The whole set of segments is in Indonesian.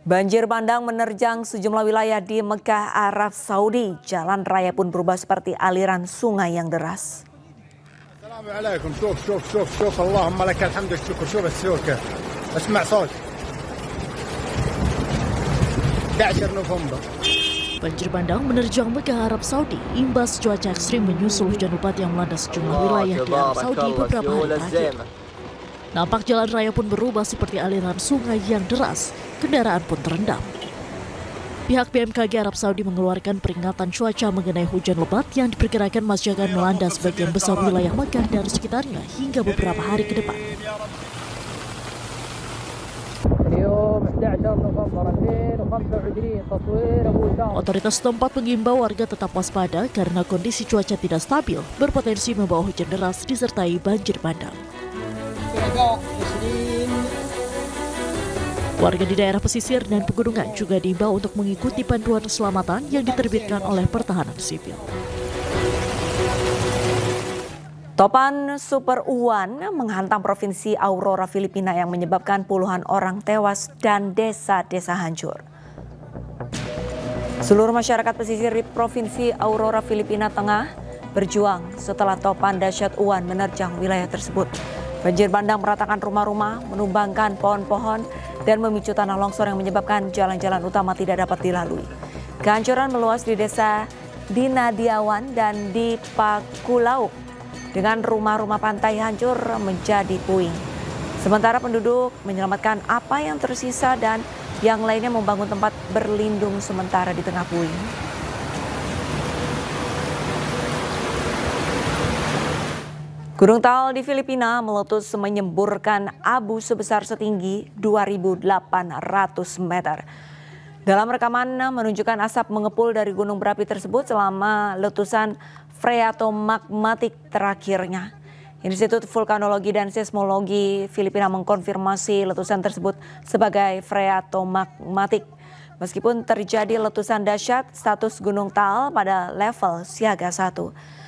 Banjir bandang menerjang sejumlah wilayah di Mekah, Arab Saudi. Jalan raya pun berubah seperti aliran sungai yang deras. Assalamualaikum. Syuf. Allahumma lakal hamdu syukur. Syuf as-syukur. Asma' sawt. 11 November. Banjir bandang menerjang Mekah, Arab Saudi. Imbas cuaca ekstrim menyusul hujan lebat yang melanda sejumlah wilayah di Arab Saudi beberapa hari terakhir. Nampak jalan raya pun berubah seperti aliran sungai yang deras. Kendaraan pun terendam. Pihak BMKG Arab Saudi mengeluarkan peringatan cuaca mengenai hujan lebat yang diperkirakan masih akan melanda sebagian besar wilayah Mekah dan sekitarnya hingga beberapa hari ke depan. Otoritas setempat mengimbau warga tetap waspada karena kondisi cuaca tidak stabil, berpotensi membawa hujan deras disertai banjir bandang. Warga di daerah pesisir dan pegunungan juga diimbau untuk mengikuti panduan keselamatan yang diterbitkan oleh Pertahanan Sipil. Topan Super Uwan menghantam Provinsi Aurora, Filipina yang menyebabkan puluhan orang tewas dan desa-desa hancur. Seluruh masyarakat pesisir di Provinsi Aurora, Filipina Tengah berjuang setelah topan dahsyat Uwan menerjang wilayah tersebut. Banjir bandang meratakan rumah-rumah, menumbangkan pohon-pohon, dan memicu tanah longsor yang menyebabkan jalan-jalan utama tidak dapat dilalui. Kehancuran meluas di desa Dinadiawan dan di Pakulauk, dengan rumah-rumah pantai hancur menjadi puing. Sementara penduduk menyelamatkan apa yang tersisa dan yang lainnya membangun tempat berlindung sementara di tengah puing. Gunung Taal di Filipina meletus menyemburkan abu sebesar setinggi 2.800 meter. Dalam rekaman menunjukkan asap mengepul dari gunung berapi tersebut selama letusan freatomagmatik terakhirnya. Institut Vulkanologi dan Seismologi Filipina mengkonfirmasi letusan tersebut sebagai freatomagmatik. Meskipun terjadi letusan dahsyat, status Gunung Taal pada level siaga 1.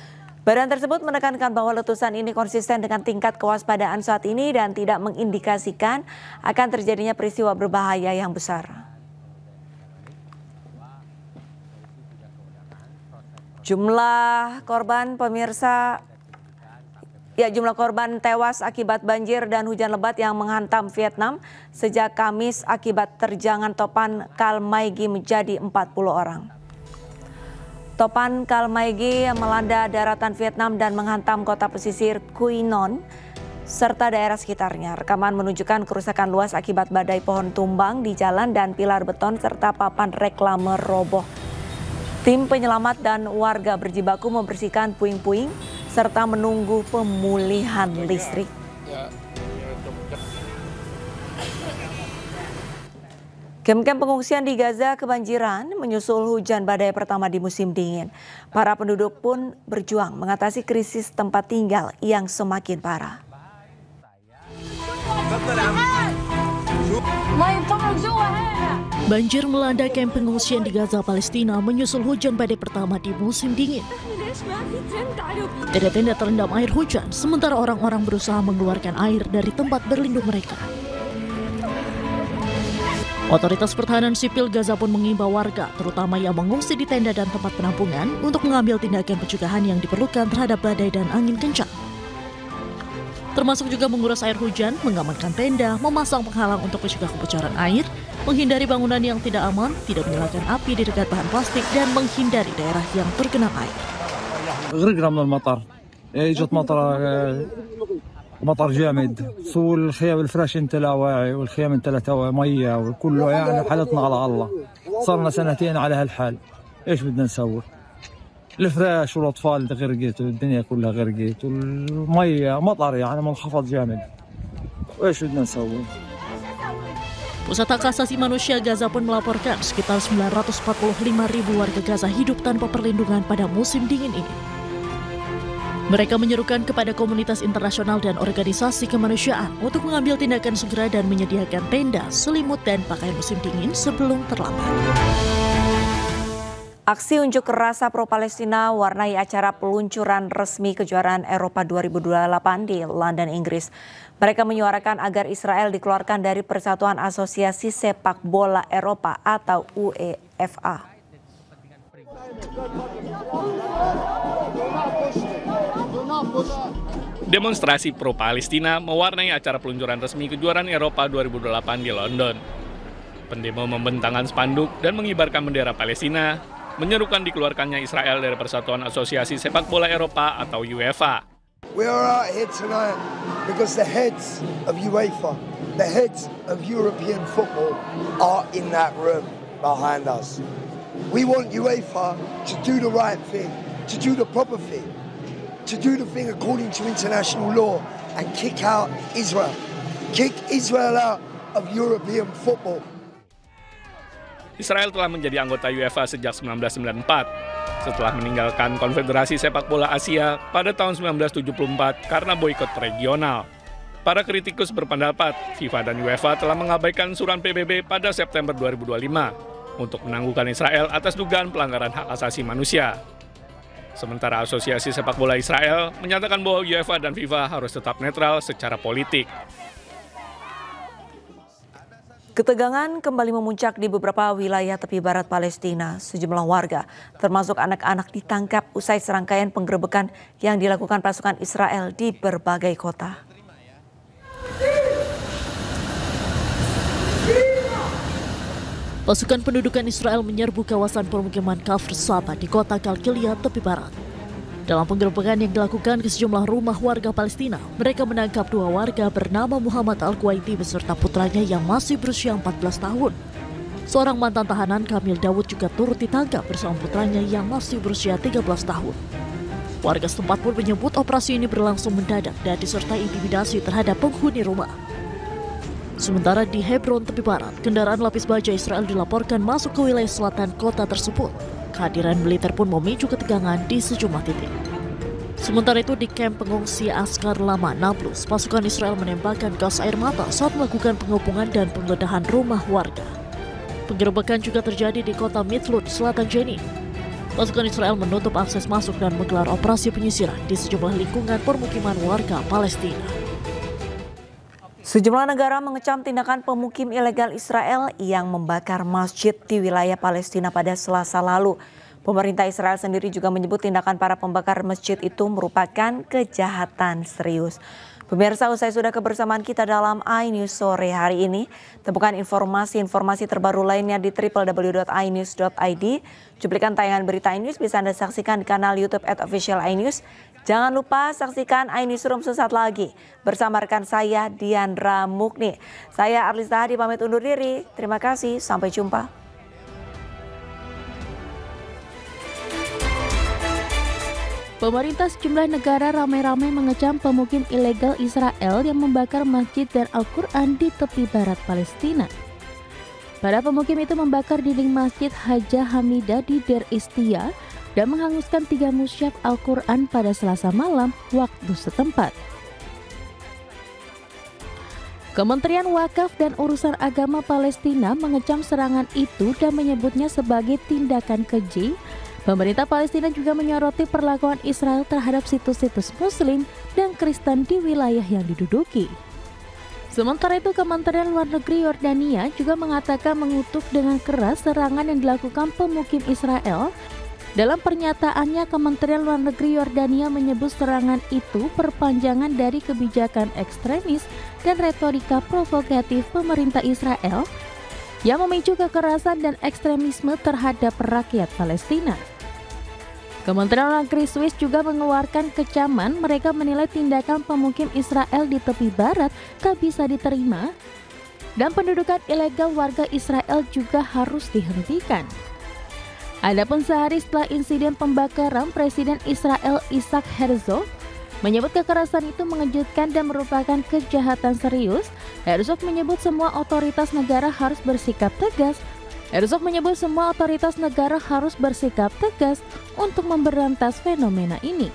Badan tersebut menekankan bahwa letusan ini konsisten dengan tingkat kewaspadaan saat ini dan tidak mengindikasikan akan terjadinya peristiwa berbahaya yang besar. Jumlah korban tewas akibat banjir dan hujan lebat yang menghantam Vietnam sejak Kamis akibat terjangan topan Kalmaigi menjadi 40 orang. Topan Kalmaigi melanda daratan Vietnam dan menghantam kota pesisir Quy Nhon serta daerah sekitarnya. Rekaman menunjukkan kerusakan luas akibat badai pohon tumbang di jalan dan pilar beton serta papan reklame roboh. Tim penyelamat dan warga berjibaku membersihkan puing-puing serta menunggu pemulihan listrik. Kem-kem pengungsian di Gaza kebanjiran menyusul hujan badai pertama di musim dingin. Para penduduk pun berjuang mengatasi krisis tempat tinggal yang semakin parah. Banjir melanda kamp pengungsian di Gaza, Palestina menyusul hujan badai pertama di musim dingin. Tenda-tenda terendam air hujan, sementara orang-orang berusaha mengeluarkan air dari tempat berlindung mereka. Otoritas Pertahanan Sipil Gaza pun mengimbau warga, terutama yang mengungsi di tenda dan tempat penampungan, untuk mengambil tindakan pencegahan yang diperlukan terhadap badai dan angin kencang. Termasuk juga menguras air hujan, mengamankan tenda, memasang penghalang untuk mencegah kebocoran air, menghindari bangunan yang tidak aman, tidak menyalakan api di dekat bahan plastik, dan menghindari daerah yang tergenang air. مطر جامد سووا الخيام الفراش انت لا واعي والخيام انت لا توعي ميه وكله يعني حالتنا على الله صرنا سنتين على هالحال ايش بدنا نسوي الفراش والاطفال غرقت والدنيا كلها غرقت والميه مطر يعني منخفض جامد وايش بدنا نسوي. Pusat Hak Asasi Manusia Gaza pun melaporkan sekitar 945.000 warga Gaza hidup tanpa perlindungan pada musim dingin ini. Mereka menyerukan kepada komunitas internasional dan organisasi kemanusiaan untuk mengambil tindakan segera dan menyediakan tenda, selimut, dan pakaian musim dingin sebelum terlambat. Aksi unjuk rasa pro-Palestina warnai acara peluncuran resmi kejuaraan Eropa 2028 di London, Inggris. Mereka menyuarakan agar Israel dikeluarkan dari Persatuan Asosiasi Sepak Bola Eropa atau UEFA. Demonstrasi pro-Palestina mewarnai acara peluncuran resmi kejuaraan Eropa 2028 di London. Pendemo membentangkan spanduk dan mengibarkan bendera Palestina, menyerukan dikeluarkannya Israel dari Persatuan Asosiasi Sepak Bola Eropa atau UEFA. We are out here tonight because the heads of UEFA, the heads of European football are in that room behind us. We want UEFA to do the right thing, to do the proper thing, to do the thing according to international law and kick out Israel. Kick Israel out of European football. Israel telah menjadi anggota UEFA sejak 1994, setelah meninggalkan Konfederasi Sepak Bola Asia pada tahun 1974 karena boikot regional. Para kritikus berpendapat FIFA dan UEFA telah mengabaikan surat PBB pada September 2025 untuk menangguhkan Israel atas dugaan pelanggaran hak asasi manusia. Sementara Asosiasi Sepak Bola Israel menyatakan bahwa UEFA dan FIFA harus tetap netral secara politik. Ketegangan kembali memuncak di beberapa wilayah tepi barat Palestina. Sejumlah warga, termasuk anak-anak, ditangkap usai serangkaian penggerebekan yang dilakukan pasukan Israel di berbagai kota. Pasukan pendudukan Israel menyerbu kawasan permukiman Kafr Saba di kota Kalkilia, tepi barat. Dalam penggerebekan yang dilakukan ke sejumlah rumah warga Palestina, mereka menangkap 2 warga bernama Muhammad Al-Kuwaiti beserta putranya yang masih berusia 14 tahun. Seorang mantan tahanan, Kamil Dawud, juga turut ditangkap bersama putranya yang masih berusia 13 tahun. Warga setempat pun menyebut operasi ini berlangsung mendadak dan disertai intimidasi terhadap penghuni rumah. Sementara di Hebron, tepi barat, kendaraan lapis baja Israel dilaporkan masuk ke wilayah selatan kota tersebut. Kehadiran militer pun memicu ketegangan di sejumlah titik. Sementara itu di kamp pengungsi Askar Lama Nablus, pasukan Israel menembakkan gas air mata saat melakukan pengepungan dan penggeledahan rumah warga. Penggerebekan juga terjadi di kota Mitlud, selatan Jenin. Pasukan Israel menutup akses masuk dan menggelar operasi penyisiran di sejumlah lingkungan permukiman warga Palestina. Sejumlah negara mengecam tindakan pemukim ilegal Israel yang membakar masjid di wilayah Palestina pada Selasa lalu. Pemerintah Israel sendiri juga menyebut tindakan para pembakar masjid itu merupakan kejahatan serius. Pemirsa, usai sudah kebersamaan kita dalam iNews sore hari ini. Temukan informasi terbaru lainnya di www.inews.id. Cuplikan tayangan berita iNews bisa Anda saksikan di kanal YouTube @official_inews. Jangan lupa saksikan iNewsroom sesaat lagi bersama rekan saya Diandra Mukni. Saya Arlisa Hadi pamit undur diri. Terima kasih, sampai jumpa. Pemerintah sejumlah negara ramai-ramai mengecam pemukim ilegal Israel yang membakar masjid dan Al-Quran di tepi barat Palestina. Para pemukim itu membakar dinding masjid Haja Hamidah di Deir Istia dan menghanguskan 3 mushaf Al-Quran pada Selasa malam waktu setempat. Kementerian Wakaf dan Urusan Agama Palestina mengecam serangan itu dan menyebutnya sebagai tindakan keji. Pemerintah Palestina juga menyoroti perlakuan Israel terhadap situs-situs Muslim dan Kristen di wilayah yang diduduki. Sementara itu, Kementerian Luar Negeri Yordania juga mengatakan mengutuk dengan keras serangan yang dilakukan pemukim Israel. Dalam pernyataannya, Kementerian Luar Negeri Yordania menyebut serangan itu perpanjangan dari kebijakan ekstremis dan retorika provokatif pemerintah Israel yang memicu kekerasan dan ekstremisme terhadap rakyat Palestina. Kementerian Luar Negeri Swiss juga mengeluarkan kecaman. Mereka menilai tindakan pemukim Israel di tepi barat tak bisa diterima dan pendudukan ilegal warga Israel juga harus dihentikan. Adapun sehari setelah insiden pembakaran, Presiden Israel Isaac Herzog menyebut kekerasan itu mengejutkan dan merupakan kejahatan serius. Herzog menyebut semua otoritas negara harus bersikap tegas. Untuk memberantas fenomena ini.